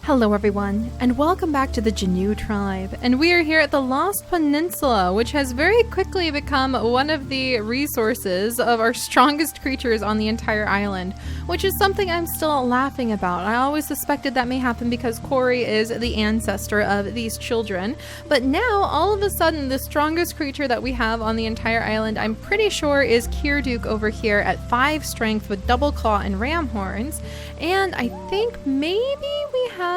Hello everyone, and welcome back to the Jannu tribe, and we are here at the Lost Peninsula, which has very quickly become one of the resources of our strongest creatures on the entire island, which is something I'm still laughing about. I always suspected that may happen because Corey is the ancestor of these children, but now all of a sudden the strongest creature that we have on the entire island, I'm pretty sure, is Kirduke over here at 5 strength with double claw and ram horns, and I think maybe we have,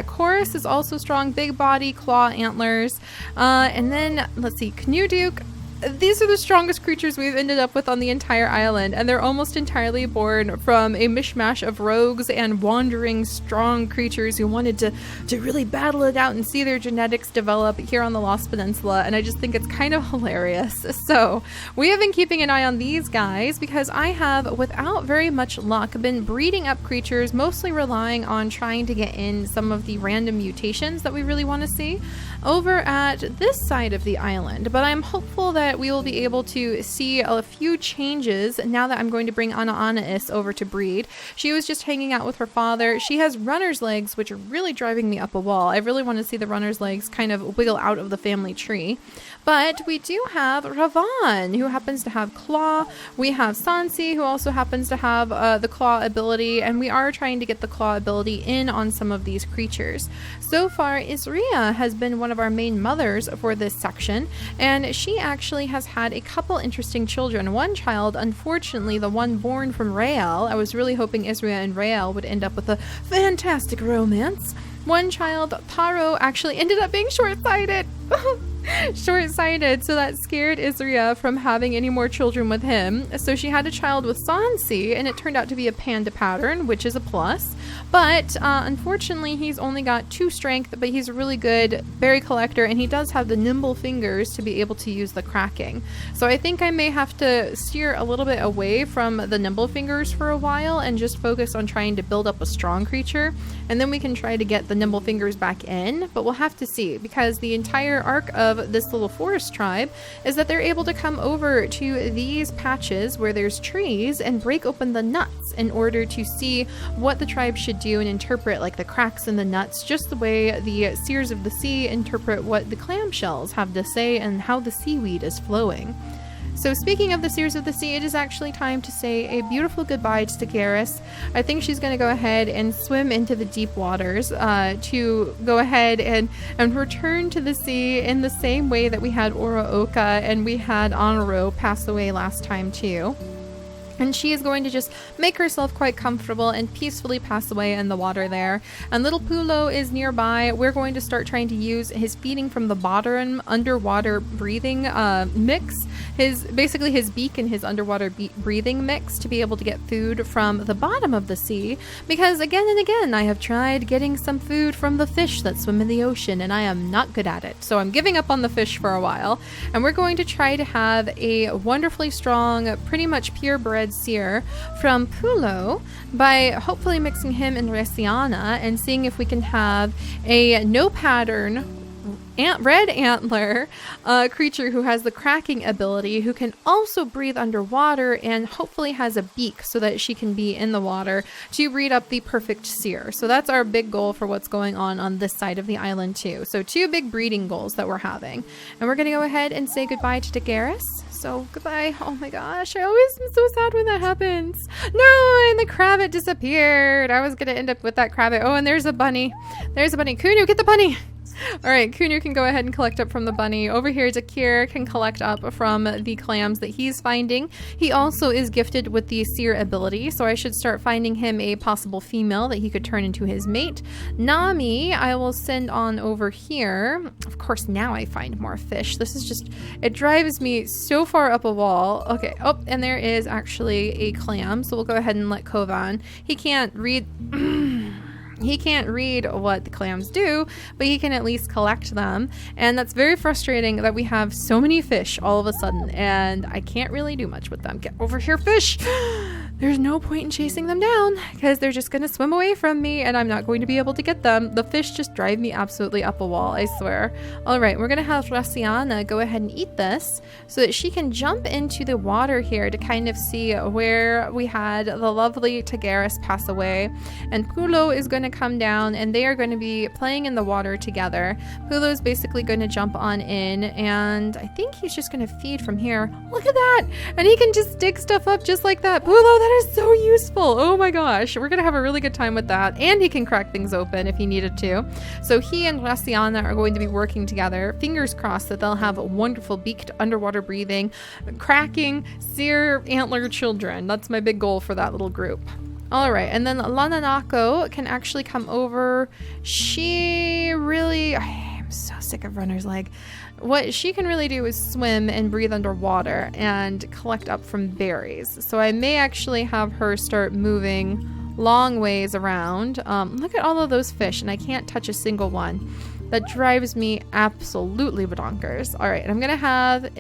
Chorus is also strong, big body, claw, antlers, and then let's see, Kirduke. These are the strongest creatures we've ended up with on the entire island, and they're almost entirely born from a mishmash of rogues and wandering strong creatures who wanted to really battle it out and see their genetics develop here on the Lost Peninsula, and I just think it's kind of hilarious. So we have been keeping an eye on these guys because I have, without very much luck, been breeding up creatures, mostly relying on trying to get in some of the random mutations that we really want to see over at this side of the island, but I'm hopeful that we will be able to see a few changes now that I'm going to bring Anais over to breed. She was just hanging out with her father. She has runner's legs, which are really driving me up a wall. I really want to see the runner's legs kind of wiggle out of the family tree. But we do have Ravan, who happens to have claw. We have Sansi, who also happens to have the claw ability, and we are trying to get the claw ability in on some of these creatures. So far, Isria has been one of our main mothers for this section, and she actually has had a couple interesting children. One child, unfortunately, the one born from Rael. I was really hoping Isria and Rael would end up with a fantastic romance. One child, Taro, actually ended up being short-sighted. Short-sighted, so that scared Isria from having any more children with him. So she had a child with Sansi, and it turned out to be a panda pattern, which is a plus. But unfortunately, he's only got 2 strength, but he's a really good berry collector, and he does have the nimble fingers to be able to use the cracking. So I think I may have to steer a little bit away from the nimble fingers for a while and just focus on trying to build up a strong creature, and then we can try to get the nimble fingers back in, but we'll have to see, because the entire arc of this little forest tribe is that they're able to come over to these patches where there's trees and break open the nuts in order to see what the tribe should do and interpret like the cracks in the nuts, just the way the seers of the sea interpret what the clamshells have to say and how the seaweed is flowing. So speaking of the Seers of the Sea, it is actually time to say a beautiful goodbye to Garrus. I think she's going to go ahead and swim into the deep waters to go ahead and return to the sea in the same way that we had Oraoka and we had Honoro pass away last time too. And she is going to just make herself quite comfortable and peacefully pass away in the water there. And little Pulo is nearby. We're going to start trying to use his feeding from the bottom underwater breathing mix. Basically his beak and his underwater breathing mix to be able to get food from the bottom of the sea. Because again and again, I have tried getting some food from the fish that swim in the ocean, and I am not good at it. So I'm giving up on the fish for a while. And we're going to try to have a wonderfully strong, pretty much purebred seer from Pulo by hopefully mixing him in Resiana and seeing if we can have a no pattern red antler creature who has the cracking ability, who can also breathe underwater and hopefully has a beak so that she can be in the water to breed up the perfect seer. So that's our big goal for what's going on this side of the island too. So 2 big breeding goals that we're having. And we're going to go ahead and say goodbye to Garrus. So goodbye. Oh my gosh, I always am so sad when that happens. No, and the crabbit disappeared. I was going to end up with that crabbit. Oh, and there's a bunny. There's a bunny. Kunu, get the bunny. All right, Kunu can go ahead and collect up from the bunny. Over here, Dakir can collect up from the clams that he's finding. He also is gifted with the seer ability, so I should start finding him a possible female that he could turn into his mate. Nami, I will send on over here. Of course, now I find more fish. This is just, it drives me so far up a wall. Okay, oh, and there is actually a clam, so we'll go ahead and let Kovan. He can't read... He can't read what the clams do, but he can at least collect them. And that's very frustrating that we have so many fish all of a sudden, and I can't really do much with them. Get over here, fish! there's no point in chasing them down because they're just going to swim away from me and I'm not going to be able to get them. The fish just drive me absolutely up a wall, I swear. All right, we're going to have Raciana go ahead and eat this so that she can jump into the water here to kind of see where we had the lovely Tigeris pass away. And Pulo is going to come down and they are going to be playing in the water together. Pulo is basically going to jump on in and I think he's just going to feed from here. Look at that! And he can just dig stuff up just like that. Pulo, that is so useful. Oh my gosh. We're going to have a really good time with that. And he can crack things open if he needed to. So he and Raciana are going to be working together. Fingers crossed that they'll have wonderful beaked underwater breathing, cracking, seer antler children. That's my big goal for that little group. All right, and then Lananako can actually come over. I'm so sick of runner's leg. What she can really do is swim and breathe underwater and collect up from berries. So I may actually have her start moving long ways around. Look at all of those fish, and I can't touch a single one. That drives me absolutely bonkers. All right, and I'm gonna have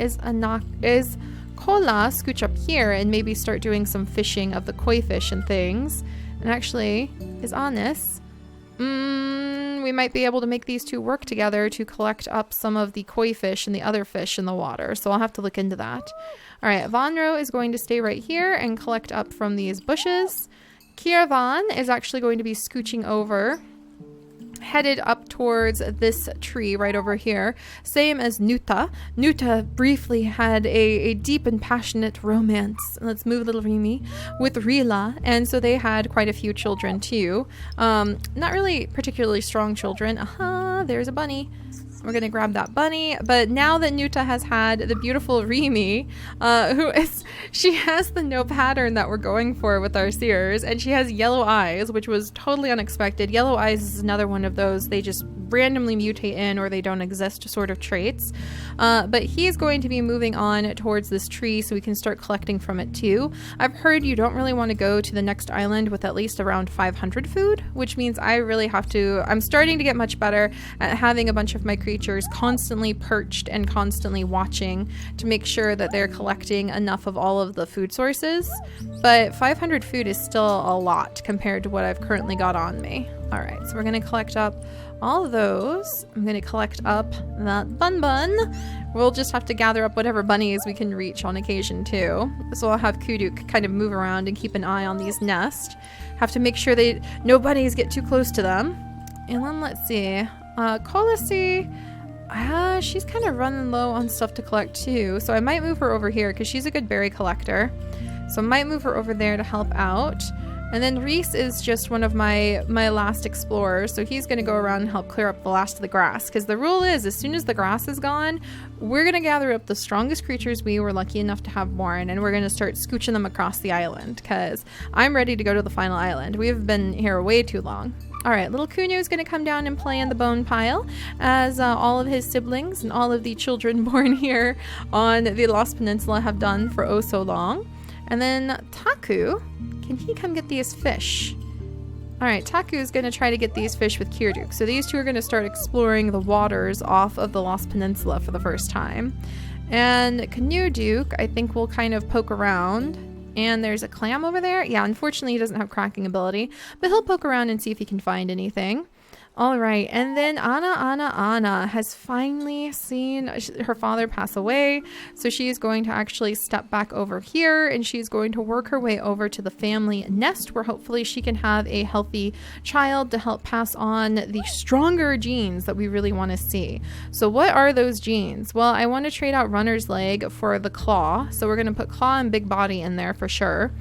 Kola scooch up here and maybe start doing some fishing of the koi fish and things. And actually, is Anis. We might be able to make these two work together to collect up some of the koi fish and the other fish in the water. So I'll have to look into that. All right, Vanro is going to stay right here and collect up from these bushes. Kiravan is actually going to be scooching over, headed up towards this tree right over here. Same as Nuta. Nuta briefly had a deep and passionate romance, let's move little Rimi, with Rila, and so they had quite a few children too. Not really particularly strong children. Aha, there's a bunny. We're going to grab that bunny. But now that Nuta has had the beautiful Rimi, she has the no pattern that we're going for with our seers, and she has yellow eyes, which was totally unexpected. Yellow eyes is another one of those they just randomly mutate in or they don't exist sort of traits. But he's going to be moving on towards this tree so we can start collecting from it too. I've heard you don't really want to go to the next island with at least around 500 food, which means I really have to, I'm starting to get much better at having a bunch of my creatures constantly perched and constantly watching to make sure that they're collecting enough of all of the food sources. But 500 food is still a lot compared to what I've currently got on me. All right, so we're going to collect up all of those. I'm going to collect up that bun. We'll just have to gather up whatever bunnies we can reach on occasion too. So I'll have Kuduk kind of move around and keep an eye on these nests. Have to make sure no bunnies get too close to them. And then let's see. Kolasi, she's kind of running low on stuff to collect too. So I might move her over here because she's a good berry collector. So I might move her over there to help out. And then Reese is just one of my last explorers, so he's going to go around and help clear up the last of the grass, because the rule is as soon as the grass is gone, we're going to gather up the strongest creatures we were lucky enough to have born, and we're going to start scooching them across the island, because I'm ready to go to the final island. We've been here way too long. All right, little Kunio is going to come down and play in the bone pile, as all of his siblings and all of the children born here on the Lost Peninsula have done for oh so long. And then Taku, can he come get these fish? All right, Taku is going to try to get these fish with Kirduk. So these two are going to start exploring the waters off of the Lost Peninsula for the first time. And Kanurduk, I think, will kind of poke around. And there's a clam over there. Yeah, unfortunately, he doesn't have cracking ability, but he'll poke around and see if he can find anything. All right, and then Anna has finally seen her father pass away, so she is going to actually step back over here, and she's going to work her way over to the family nest, where hopefully she can have a healthy child to help pass on the stronger genes that we really want to see. So what are those genes? Well, I want to trade out runner's leg for the claw, so we're going to put claw and big body in there for sure,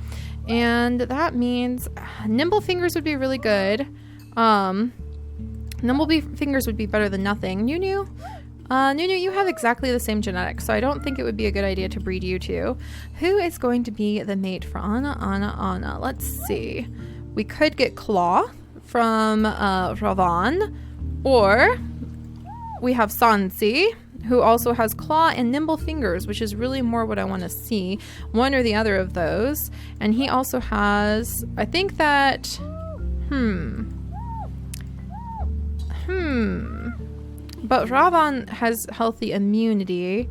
and that means nimble fingers would be really good. Nimble fingers would be better than nothing. Nunu, you have exactly the same genetics, so I don't think it would be a good idea to breed you two. Who is going to be the mate for Anna? Let's see. We could get Claw from Ravan, or we have Sansi, who also has Claw and Nimble Fingers, which is really more what I want to see. One or the other of those. And he also has, I think that, but Ravan has healthy immunity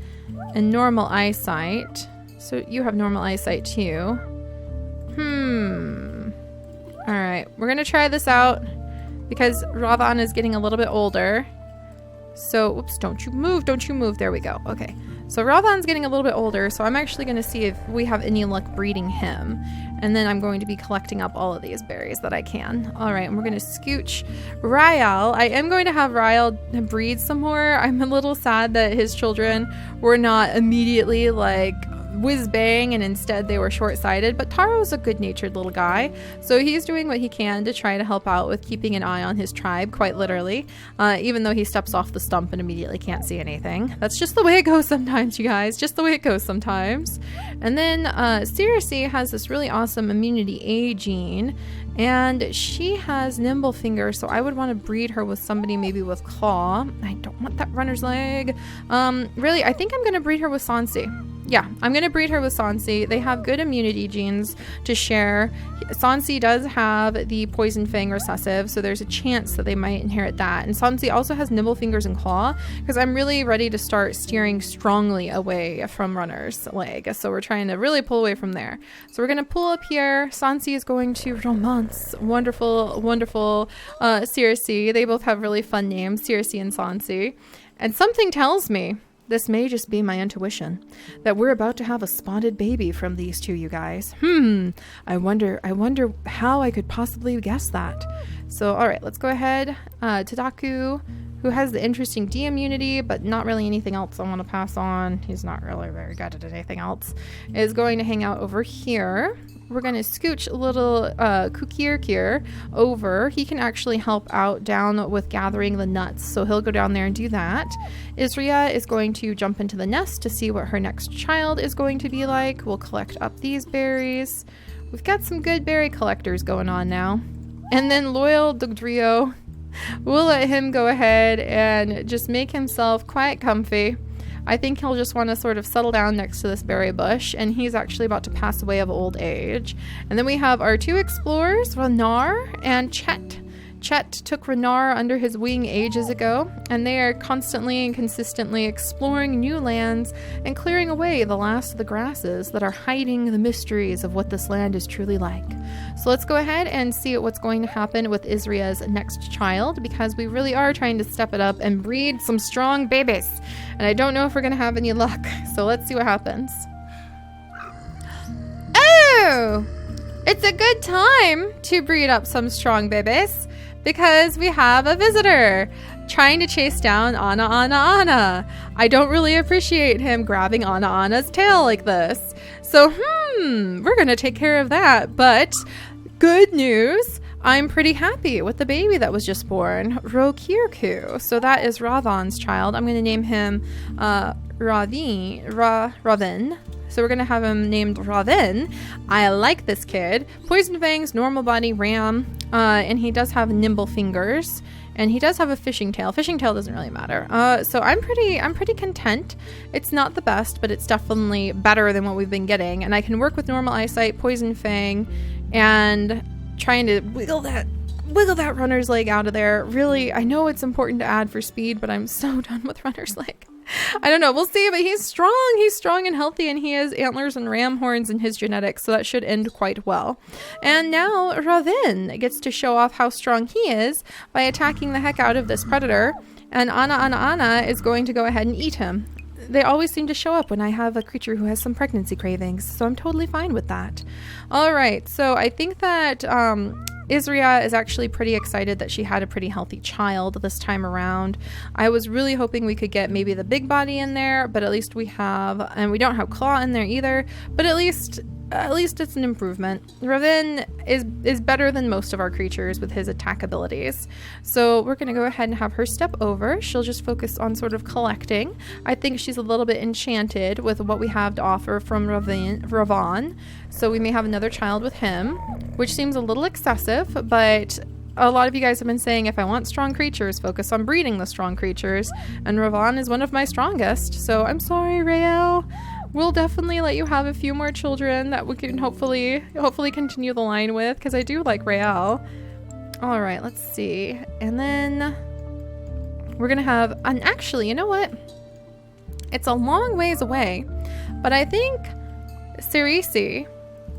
and normal eyesight. So you have normal eyesight too. right, we're gonna try this out because Ravan is getting a little bit older. So, oops, don't you move, there we go. Okay, so Ravan's getting a little bit older, so I'm actually gonna see if we have any luck breeding him. And then I'm going to be collecting up all of these berries that I can. All right, and we're gonna scooch Rael. I am going to have Rael breed some more. I'm a little sad that his children were not immediately like whiz bang, and instead they were short-sighted, but Taro's a good-natured little guy, so he's doing what he can to try to help out with keeping an eye on his tribe, quite literally, even though he steps off the stump and immediately can't see anything. That's just the way it goes sometimes, you guys, just the way it goes sometimes. And then Seri has this really awesome immunity A gene, and she has nimble fingers, so I would want to breed her with somebody maybe with claw. I don't want that runner's leg. Really, I think I'm going to breed her with Sansi. Yeah, I'm going to breed her with Sansi. They have good immunity genes to share. Sansi does have the poison fang recessive, so there's a chance that they might inherit that. And Sansi also has nimble fingers and claw, because I'm really ready to start steering strongly away from runner's leg. So we're trying to really pull away from there. So we're going to pull up here. Sansi is going to romance wonderful, wonderful Seri. They both have really fun names, Seri and Sansi. And something tells me, this may just be my intuition, that we're about to have a spotted baby from these two, you guys. I wonder how I could possibly guess that. So, all right, let's go ahead. Tadaku, who has the interesting D immunity, but not really anything else I want to pass on. He's not really very good at anything else. Is going to hang out over here. We're going to scooch a little Kukirkir over. He can actually help out down with gathering the nuts, so he'll go down there and do that. Isria is going to jump into the nest to see what her next child is going to be like. We'll collect up these berries. We've got some good berry collectors going on now. And then Loyal Dugdrio, we'll let him go ahead and just make himself quite comfy. I think he'll just want to sort of settle down next to this berry bush, and he's actually about to pass away of old age. And then we have our two explorers, Renar and Chet. Chet took Renar under his wing ages ago, and they are constantly and consistently exploring new lands and clearing away the last of the grasses that are hiding the mysteries of what this land is truly like. So let's go ahead and see what's going to happen with Isria's next child, because we really are trying to step it up and breed some strong babies. And I don't know if we're going to have any luck, so let's see what happens. Oh! It's a good time to breed up some strong babies, because we have a visitor trying to chase down Anna. I don't really appreciate him grabbing Anna's tail like this. So, we're going to take care of that. But good news, I'm pretty happy with the baby that was just born, Rokirku. So that is Ravan's child. I'm going to name him Raven. So we're going to have him named Raven. I like this kid. Poison fangs, normal body, ram, and he does have nimble fingers, and he does have a fishing tail. Fishing tail doesn't really matter. So I'm pretty content. It's not the best, but it's definitely better than what we've been getting. And I can work with normal eyesight, poison fang, and trying to wiggle that runner's leg out of there. Really, I know it's important to add for speed, but I'm so done with runner's leg. I don't know. We'll see, but he's strong. He's strong and healthy, and he has antlers and ram horns in his genetics, so that should end quite well. And now Raven gets to show off how strong he is by attacking the heck out of this predator, and Anna is going to go ahead and eat him. They always seem to show up when I have a creature who has some pregnancy cravings, so I'm totally fine with that. All right, so I think that Isria is actually pretty excited that she had a pretty healthy child this time around. I was really hoping we could get maybe the big body in there, but at least we have, and we don't have claw in there either, but at least it's an improvement. Raven is better than most of our creatures with his attack abilities. So we're going to go ahead and have her step over. She'll just focus on sort of collecting. I think she's a little bit enchanted with what we have to offer from Ravan. So we may have another child with him, which seems a little excessive, but a lot of you guys have been saying if I want strong creatures, focus on breeding the strong creatures, and Ravan is one of my strongest. So I'm sorry, Rael. We'll definitely let you have a few more children that we can hopefully continue the line with, because I do like Rael. All right, let's see. And then we're going to have, and actually, you know what? It's a long ways away, but I think Seri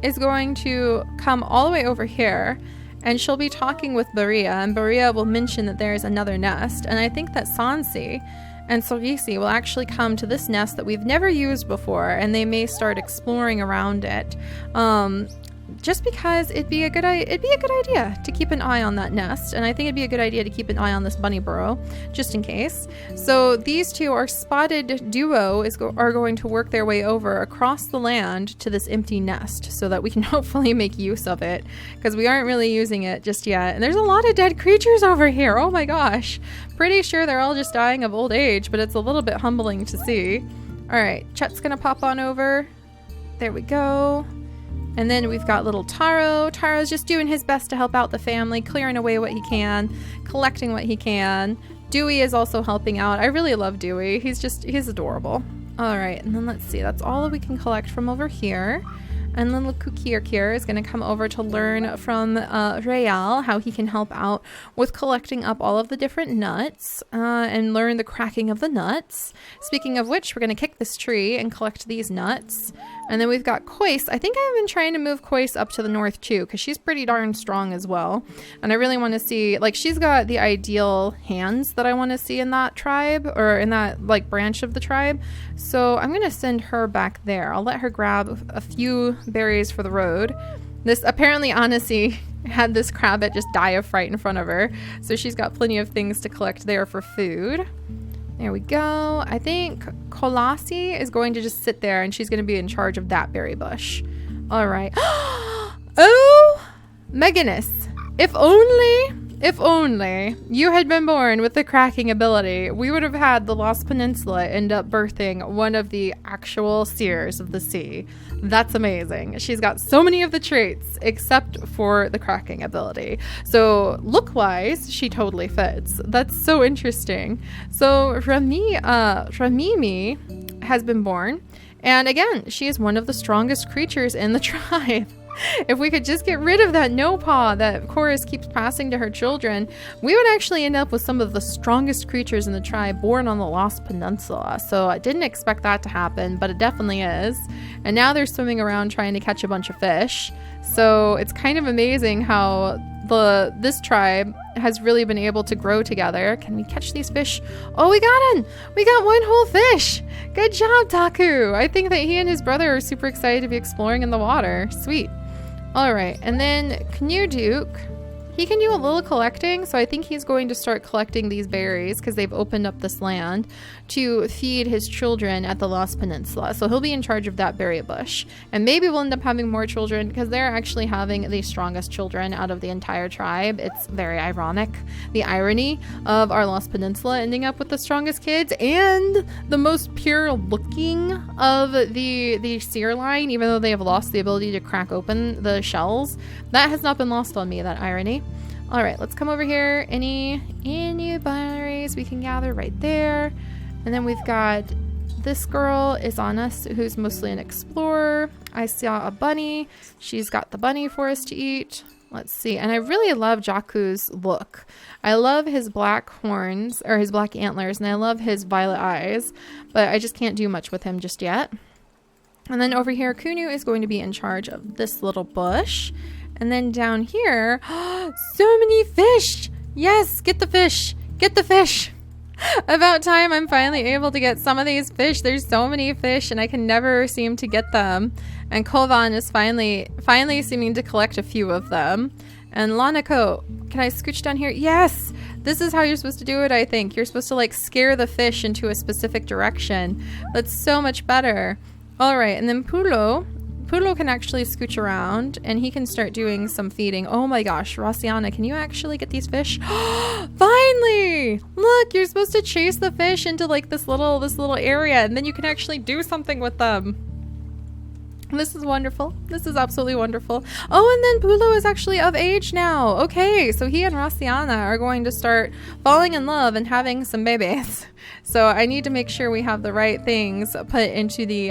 is going to come all the way over here, and she'll be talking with Baria, and Baria will mention that there's another nest, and I think that Sansi and Sorisi will actually come to this nest that we've never used before, and they may start exploring around it. Just because it'd be a good idea to keep an eye on that nest, and I think it'd be a good idea to keep an eye on this bunny burrow, just in case. So these two, our spotted duo, are going to work their way over across the land to this empty nest, so that we can hopefully make use of it, because we aren't really using it just yet. And there's a lot of dead creatures over here. Oh my gosh, pretty sure they're all just dying of old age, but it's a little bit humbling to see. All right, Chet's gonna pop on over. There we go. And then we've got little Taro. Taro's just doing his best to help out the family, clearing away what he can, collecting what he can. Dewey is also helping out. I really love Dewey. He's adorable. All right, and then let's see. That's all that we can collect from over here. And little Kukir is going to come over to learn from Real how he can help out with collecting up all of the different nuts and learn the cracking of the nuts. Speaking of which, we're going to kick this tree and collect these nuts. And then we've got Kois. I think I've been trying to move Kois up to the north too, because she's pretty darn strong as well. And I really want to see, like, she's got the ideal hands that I want to see in that tribe, or in that, like, branch of the tribe. So I'm going to send her back there. I'll let her grab a few berries for the road. This, apparently Anasi had this crabbit just die of fright in front of her. So she's got plenty of things to collect there for food. There we go. I think Kolasi is going to just sit there, and she's going to be in charge of that berry bush. All right. Oh, Meganus, if only you had been born with the cracking ability, we would have had the Lost Peninsula end up birthing one of the actual seers of the sea. That's amazing. She's got so many of the traits except for the cracking ability. So look-wise, she totally fits. That's so interesting. So Ramimi has been born. And again, she is one of the strongest creatures in the tribe. If we could just get rid of that no paw that Chorus keeps passing to her children, we would actually end up with some of the strongest creatures in the tribe born on the Lost Peninsula. So I didn't expect that to happen, but it definitely is. And now they're swimming around trying to catch a bunch of fish. So it's kind of amazing how this tribe has really been able to grow together. Can we catch these fish? Oh, we got him! We got one whole fish! Good job, Taku! I think that he and his brother are super excited to be exploring in the water. Sweet. All right, and then Canoe Duke, he can do a little collecting, so I think he's going to start collecting these berries because they've opened up this land to feed his children at the Lost Peninsula. So he'll be in charge of that berry bush. And maybe we'll end up having more children because they're actually having the strongest children out of the entire tribe. It's very ironic, the irony of our Lost Peninsula ending up with the strongest kids and the most pure looking of the seer line, even though they have lost the ability to crack open the shells. That has not been lost on me, that irony. All right, let's come over here. Any berries we can gather right there. And then we've got this girl is on us, who's mostly an explorer. I saw a bunny. She's got the bunny for us to eat. Let's see. And I really love Jaku's look. I love his black horns, or his black antlers, and I love his violet eyes, but I just can't do much with him just yet. And then over here, Kunu is going to be in charge of this little bush. And then down here, so many fish. Yes, get the fish. Get the fish. About time I'm finally able to get some of these fish. There's so many fish and I can never seem to get them. And Kovan is finally seeming to collect a few of them. And Lanako, can I scooch down here? Yes! This is how you're supposed to do it, I think. You're supposed to like scare the fish into a specific direction. That's so much better. All right, and then Pulo can actually scooch around and he can start doing some feeding. Oh my gosh, Rossiana, can you actually get these fish? Finally! Look, you're supposed to chase the fish into like this little area and then you can actually do something with them. This is wonderful. This is absolutely wonderful. Oh, and then Pulo is actually of age now. Okay, so he and Rossiana are going to start falling in love and having some babies. So I need to make sure we have the right things put into the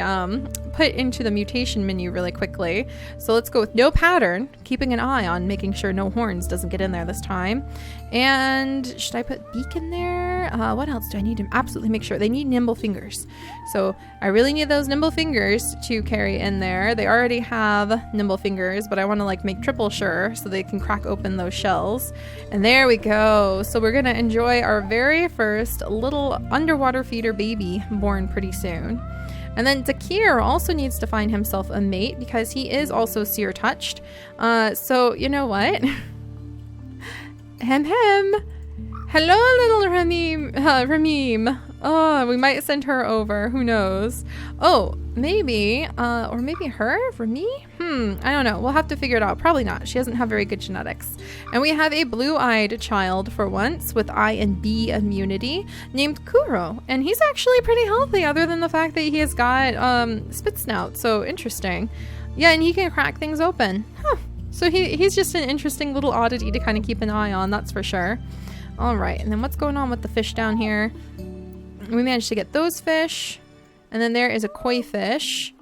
put into the mutation menu really quickly. So let's go with no pattern, keeping an eye on making sure no horns doesn't get in there this time. And should I put beak in there? What else do I need to absolutely make sure? They need nimble fingers. So I really need those nimble fingers to carry in there. They already have nimble fingers, but I want to like make triple sure so they can crack open those shells. And there we go. So we're going to enjoy our very first little underwater feeder baby born pretty soon. And then Takir also needs to find himself a mate because he is also seer touched. So you know what? Hem. Hello, little Ramim. Oh, we might send her over. Who knows? Oh, maybe. Or maybe her? Rami? I don't know. We'll have to figure it out. Probably not. She doesn't have very good genetics. And we have a blue-eyed child for once with I and B immunity named Kuro. And he's actually pretty healthy other than the fact that he has got spit snout. So interesting. Yeah, and he can crack things open. Huh. So he's just an interesting little oddity to kind of keep an eye on, that's for sure. All right, and then what's going on with the fish down here? We managed to get those fish. And then there is a koi fish.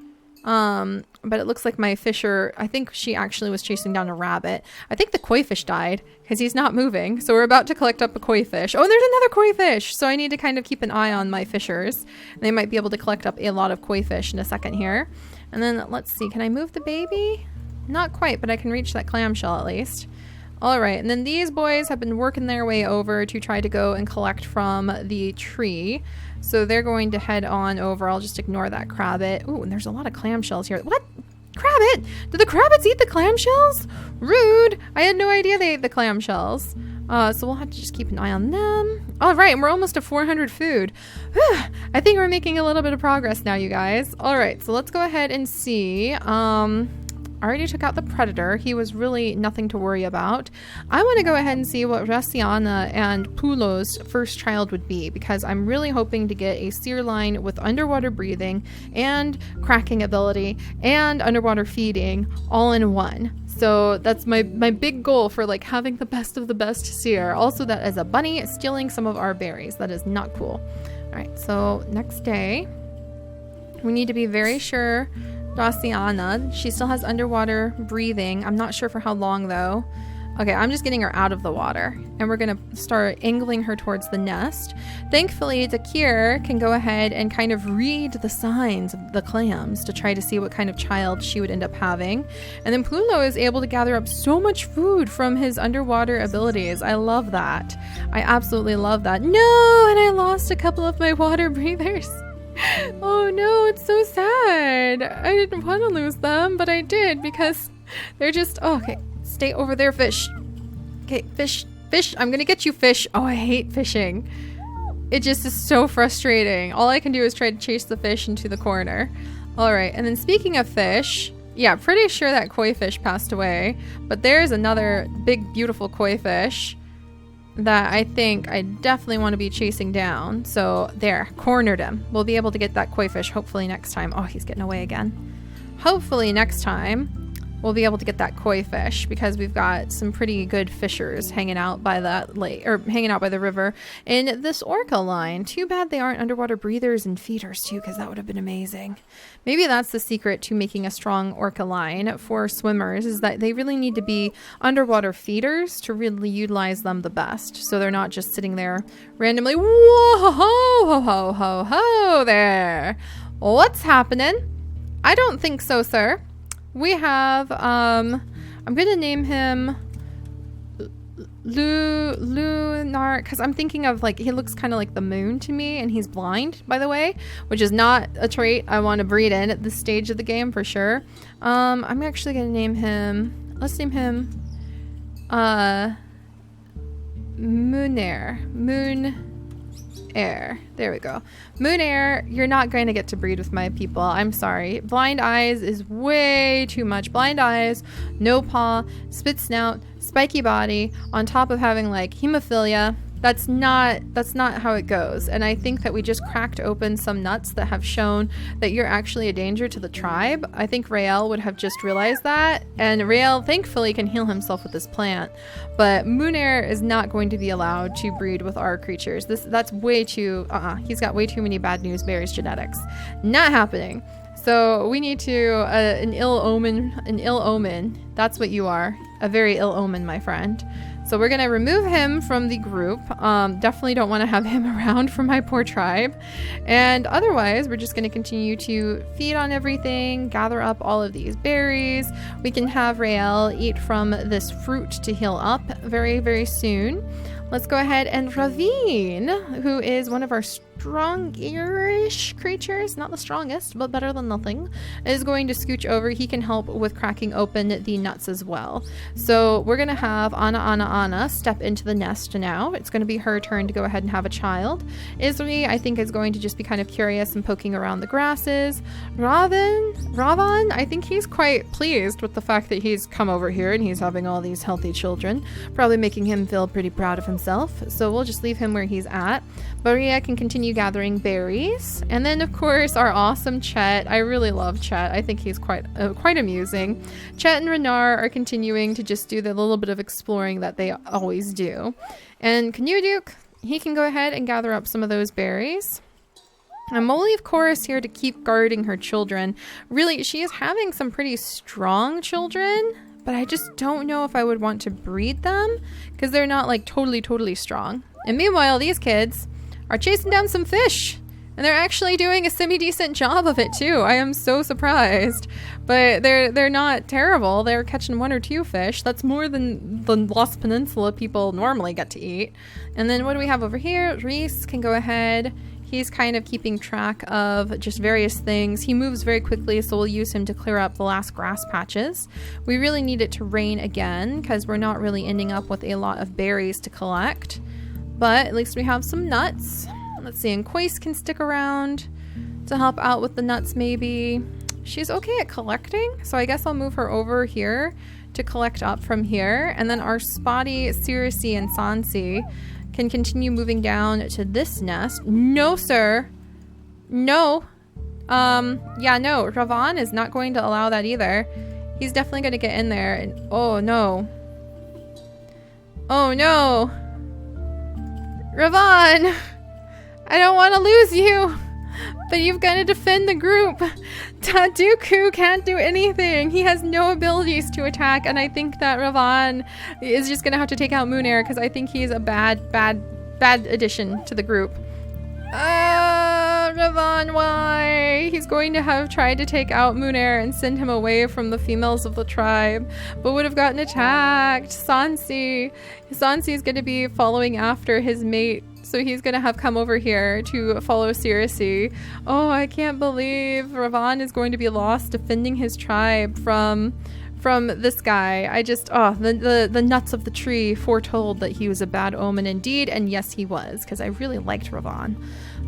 But it looks like my fisher, I think she actually was chasing down a rabbit. I think the koi fish died because he's not moving. So we're about to collect up a koi fish. Oh, there's another koi fish. So I need to kind of keep an eye on my fishers. They might be able to collect up a lot of koi fish in a second here. And then let's see, can I move the baby? Not quite, but I can reach that clamshell at least. All right, and then these boys have been working their way over to try to go and collect from the tree. So they're going to head on over. I'll just ignore that crabbit. Ooh, and there's a lot of clamshells here. What? Crabbit? Did the crabbits eat the clamshells? Rude. I had no idea they ate the clamshells. So we'll have to just keep an eye on them. All right, and we're almost to 400 food. Whew, I think we're making a little bit of progress now, you guys. All right, so let's go ahead and see. I already took out the predator. He was really nothing to worry about. I want to go ahead and see what Rassiana and Pulo's first child would be because I'm really hoping to get a seer line with underwater breathing and cracking ability and underwater feeding all in one. So that's my big goal for like having the best of the best seer. Also, that as a bunny stealing some of our berries. That is not cool. All right, so next day, we need to be very sure Daciana, she still has underwater breathing. I'm not sure for how long though. Okay, I'm just getting her out of the water and we're gonna start angling her towards the nest. Thankfully, Dakir can go ahead and kind of read the signs of the clams to try to see what kind of child she would end up having. And then Plulo is able to gather up so much food from his underwater abilities. I love that. I absolutely love that. No, and I lost a couple of my water breathers. Oh no, it's so sad. I didn't want to lose them, but I did because they're just... Oh, okay, stay over there, fish. Okay, fish, I'm gonna get you, fish. Oh, I hate fishing. It just is so frustrating. All I can do is try to chase the fish into the corner. All right, and then speaking of fish, yeah, pretty sure that koi fish passed away, but there's another big, beautiful koi fish that I think I definitely want to be chasing down. So there, cornered him. We'll be able to get that koi fish hopefully next time. Oh, he's getting away again. Hopefully next time we'll be able to get that koi fish because we've got some pretty good fishers hanging out by that lake or hanging out by the river in this orca line. Too bad they aren't underwater breathers and feeders too, because that would have been amazing. Maybe that's the secret to making a strong orca line for swimmers, is that they really need to be underwater feeders to really utilize them the best. So they're not just sitting there randomly. Whoa, ho, ho, ho, ho there. What's happening? I don't think so, sir. We have, I'm gonna name him Lunar, because I'm thinking of, like, he looks kind of like the moon to me, and he's blind, by the way, which is not a trait I want to breed in at this stage of the game for sure. I'm actually gonna name him, let's name him, Moon Air. There we go. Moon Air, you're not going to get to breed with my people. I'm sorry. Blind eyes is way too much. Blind eyes, no paw, spit snout, spiky body, on top of having like hemophilia. That's not how it goes. And I think that we just cracked open some nuts that have shown that you're actually a danger to the tribe. I think Rael would have just realized that. And Rael thankfully can heal himself with this plant. But Moonair is not going to be allowed to breed with our creatures. That's way too, he's got way too many bad news bears genetics. Not happening. So we need to, an ill omen. That's what you are. A very ill omen, my friend. So we're going to remove him from the group. Definitely don't want to have him around for my poor tribe. And otherwise, we're just going to continue to feed on everything, gather up all of these berries. We can have Rael eat from this fruit to heal up very, very soon. Let's go ahead and Ravine, who is one of our strongish creatures, not the strongest, but better than nothing, is going to scooch over. He can help with cracking open the nuts as well. So we're going to have Anna step into the nest now. It's going to be her turn to go ahead and have a child. Isri, I think, is going to just be kind of curious and poking around the grasses. Ravan, I think he's quite pleased with the fact that he's come over here and he's having all these healthy children, probably making him feel pretty proud of himself. So we'll just leave him where he's at. Maria can continue gathering berries. And then, of course, our awesome Chet. I really love Chet. I think he's quite amusing. Chet and Renar are continuing to just do the little bit of exploring that they always do. And Canuduke, he can go ahead and gather up some of those berries. And Molly, of course, here to keep guarding her children. Really, she is having some pretty strong children, but I just don't know if I would want to breed them because they're not like totally strong. And meanwhile, these kids are chasing down some fish, and they're actually doing a semi-decent job of it too. I am so surprised, but they're not terrible. They're catching 1 or 2 fish. That's more than the Lost Peninsula people normally get to eat. And then what do we have over here? Reese can go ahead. He's kind of keeping track of just various things. He moves very quickly, so we'll use him to clear up the last grass patches. We really need it to rain again because we're not really ending up with a lot of berries to collect. But at least we have some nuts. Let's see, and Quace can stick around to help out with the nuts maybe. She's okay at collecting, so I guess I'll move her over here to collect up from here. And then our spotty Circe and Sansi can continue moving down to this nest. No, sir. No. Yeah, no. Ravan is not going to allow that either. He's definitely going to get in there. And oh, no. Oh, no. Ravan! I don't want to lose you, but you've got to defend the group. Taduku can't do anything. He has no abilities to attack, and I think that Ravan is just going to have to take out Moonair because I think he's a bad addition to the group. Ravan, why? He's going to have tried to take out Moonair and send him away from the females of the tribe, but would have gotten attacked. Sansi is going to be following after his mate, so he's going to have come over here to follow Circe. Oh, I can't believe Ravan is going to be lost defending his tribe from this guy. I just, the nuts of the tree foretold that he was a bad omen indeed, and yes, he was, because I really liked Ravan.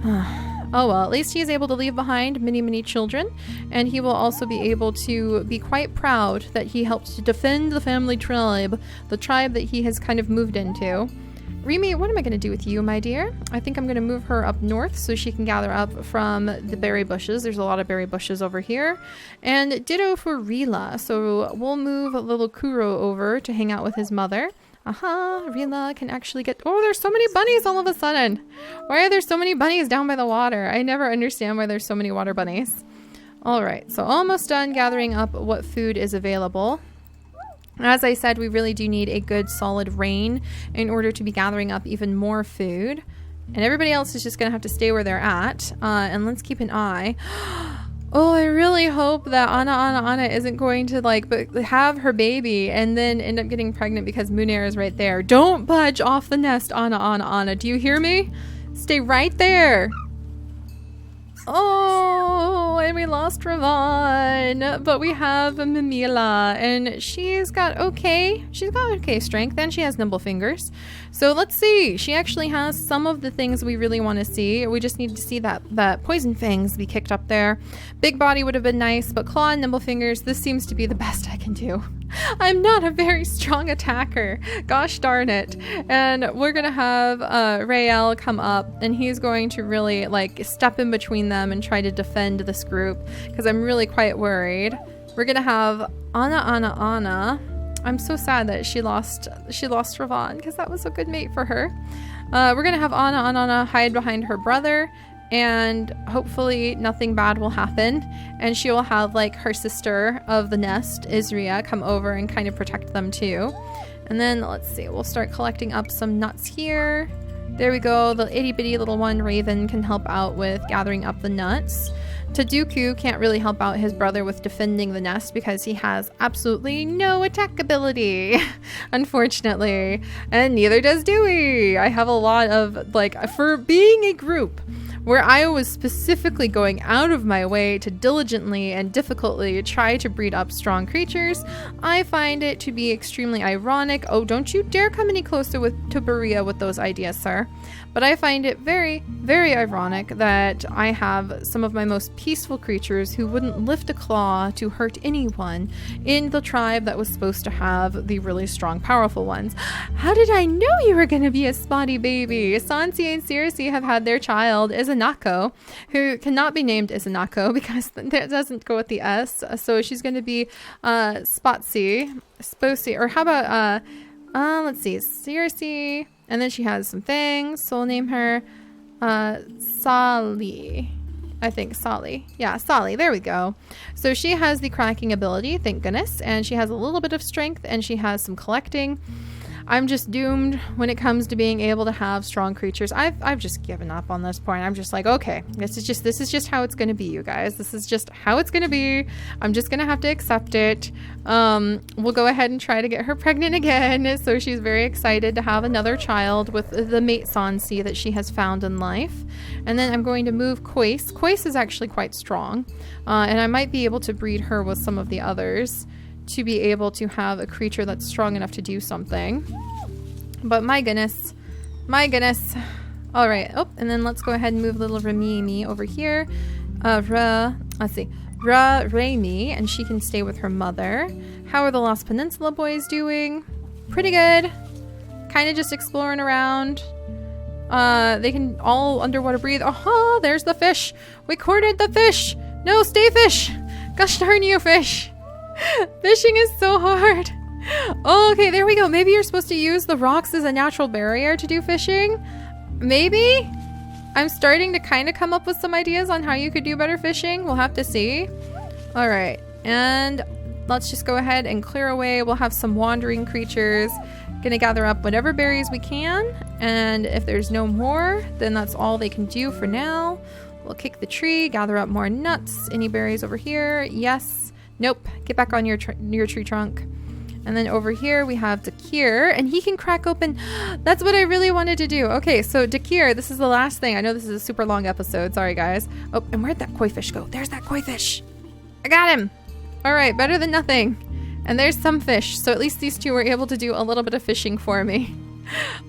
Oh well, at least he is able to leave behind many children, and he will also be able to be quite proud that he helped to defend the family tribe, the tribe that he has kind of moved into. Remy, what am I going to do with you, my dear? I think I'm going to move her up north so she can gather up from the berry bushes. There's a lot of berry bushes over here. And ditto for Rila. So we'll move little Kuro over to hang out with his mother. Rila can actually get... Oh, there's so many bunnies all of a sudden. Why are there so many bunnies down by the water? I never understand why there's so many water bunnies. All right, so almost done gathering up what food is available. As I said, we really do need a good solid rain in order to be gathering up even more food. And everybody else is just going to have to stay where they're at. And let's keep an eye. Oh, I really hope that Anna isn't going to have her baby and then end up getting pregnant because Moonair is right there. Don't budge off the nest, Anna. Do you hear me? Stay right there. Oh, and we lost Ravan, but we have Mimila, and she's got okay strength, and she has nimble fingers. So let's see. She actually has some of the things we really want to see. We just need to see that poison fangs be kicked up there. Big body would have been nice, but claw and nimble fingers, this seems to be the best I can do. I'm not a very strong attacker. Gosh darn it. And we're going to have Rael come up, and he's going to really step in between them and try to defend this group because I'm really quite worried. We're going to have Anna. I'm so sad that she lost Ravan because that was a good mate for her. We're going to have Anna hide behind her brother. and hopefully nothing bad will happen, and she will have like her sister of the nest, Isria, come over and kind of protect them too. And then let's see, we'll start collecting up some nuts here. There we go. The itty bitty little one, Raven, can help out with gathering up the nuts. Taduku can't really help out his brother with defending the nest because he has absolutely no attack ability, unfortunately. And neither does Dewey. I have a lot of, like, for being a group where I was specifically going out of my way to diligently and difficultly try to breed up strong creatures, I find it to be extremely ironic. Oh, don't you dare come any closer to Berea with those ideas, sir. But I find it very, very ironic that I have some of my most peaceful creatures who wouldn't lift a claw to hurt anyone in the tribe that was supposed to have the really strong, powerful ones. How did I know you were going to be a spotty baby? Sansi and Circe have had their child, Izanako, who cannot be named Izanako because that doesn't go with the S. So she's going to be Spotsy, or how about, let's see, Circe. And then she has some fangs, so we'll name her Sally. I think Sally. Yeah, Sally. There we go. So she has the cracking ability, thank goodness. And she has a little bit of strength, and she has some collecting. I'm just doomed when it comes to being able to have strong creatures. I've just given up on this point. I'm just like, okay, this is just how it's going to be, you guys. This is just how it's going to be. I'm just going to have to accept it. We'll go ahead and try to get her pregnant again. So she's very excited to have another child with the mate Sansi that she has found in life. And then I'm going to move Kois. Kois is actually quite strong. And I might be able to breed her with some of the others to be able to have a creature that's strong enough to do something. But my goodness. All right. Oh, and then let's go ahead and move little Ramimi over here. Let's see. Raimi, and she can stay with her mother. How are the Lost Peninsula boys doing? Pretty good. Kind of just exploring around. They can all underwater breathe. Oh, there's the fish. We cornered the fish. No, stay fish. Gosh darn you, fish. Fishing is so hard. Oh, okay, there we go. Maybe you're supposed to use the rocks as a natural barrier to do fishing. Maybe. I'm starting to kind of come up with some ideas on how you could do better fishing. We'll have to see. All right, and let's just go ahead and clear away. We'll have some wandering creatures. Gonna gather up whatever berries we can, and if there's no more, then that's all they can do for now. We'll kick the tree, gather up more nuts. Any berries over here? Yes. Nope. Get back on your tree trunk. And then over here we have Dakir, and he can crack open. That's what I really wanted to do. Okay, so Dakir, this is the last thing. I know this is a super long episode. Sorry, guys. Oh, and where'd that koi fish go? There's that koi fish. I got him. All right, better than nothing. And there's some fish. So at least these two were able to do a little bit of fishing for me.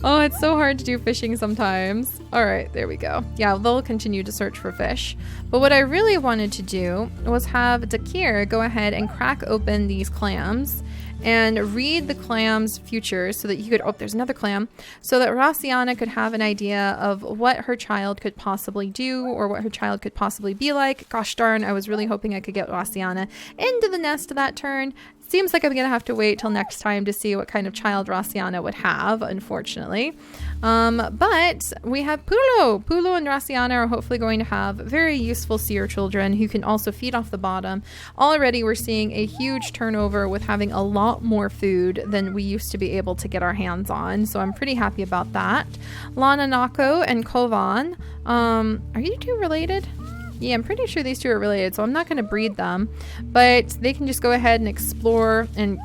Oh, it's so hard to do fishing sometimes. All right, there we go. Yeah, they'll continue to search for fish. But what I really wanted to do was have Dakir go ahead and crack open these clams and read the clam's future so that he could, oh, there's another clam, so that Rossiana could have an idea of what her child could possibly do or what her child could possibly be like. Gosh darn, I was really hoping I could get Rossiana into the nest that turn. Seems like I'm going to have to wait till next time to see what kind of child Rossiana would have, unfortunately. But we have Pulo. Pulo and Rossiana are hopefully going to have very useful seer children who can also feed off the bottom. Already we're seeing a huge turnover with having a lot more food than we used to be able to get our hands on. So I'm pretty happy about that. Lana Nako and Kovan. Are you two related? Yeah, I'm pretty sure these two are related, so I'm not going to breed them. But they can just go ahead and explore and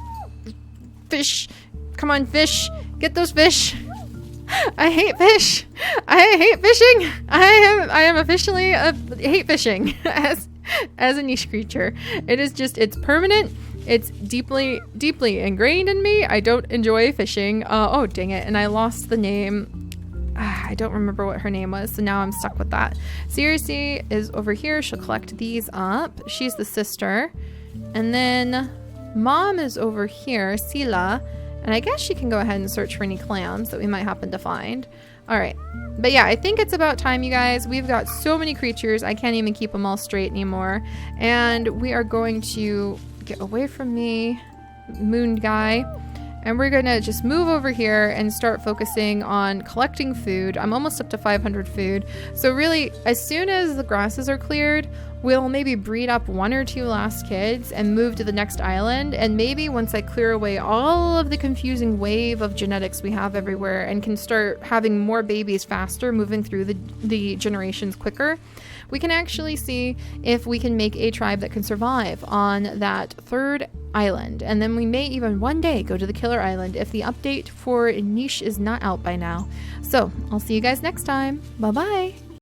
fish. Come on, fish. Get those fish. I hate fish. I hate fishing. I am officially hate fishing as a niche creature. It is just, it's permanent. It's deeply ingrained in me. I don't enjoy fishing. Oh, dang it. And I lost the name. I don't remember what her name was, so now I'm stuck with that. Circe is over here. She'll collect these up. She's the sister. And then Mom is over here, Sila. And I guess she can go ahead and search for any clams that we might happen to find. All right. But yeah, I think it's about time, you guys. We've got so many creatures. I can't even keep them all straight anymore. And we are going to get away from me, moon guy. And we're gonna just move over here and start focusing on collecting food. I'm almost up to 500 food. So really, as soon as the grasses are cleared, we'll maybe breed up 1 or 2 last kids and move to the next island. And maybe once I clear away all of the confusing wave of genetics we have everywhere and can start having more babies faster, moving through the generations quicker, we can actually see if we can make a tribe that can survive on that 3rd island. And then we may even one day go to the killer island if the update for niche is not out by now. So I'll see you guys next time. Bye bye.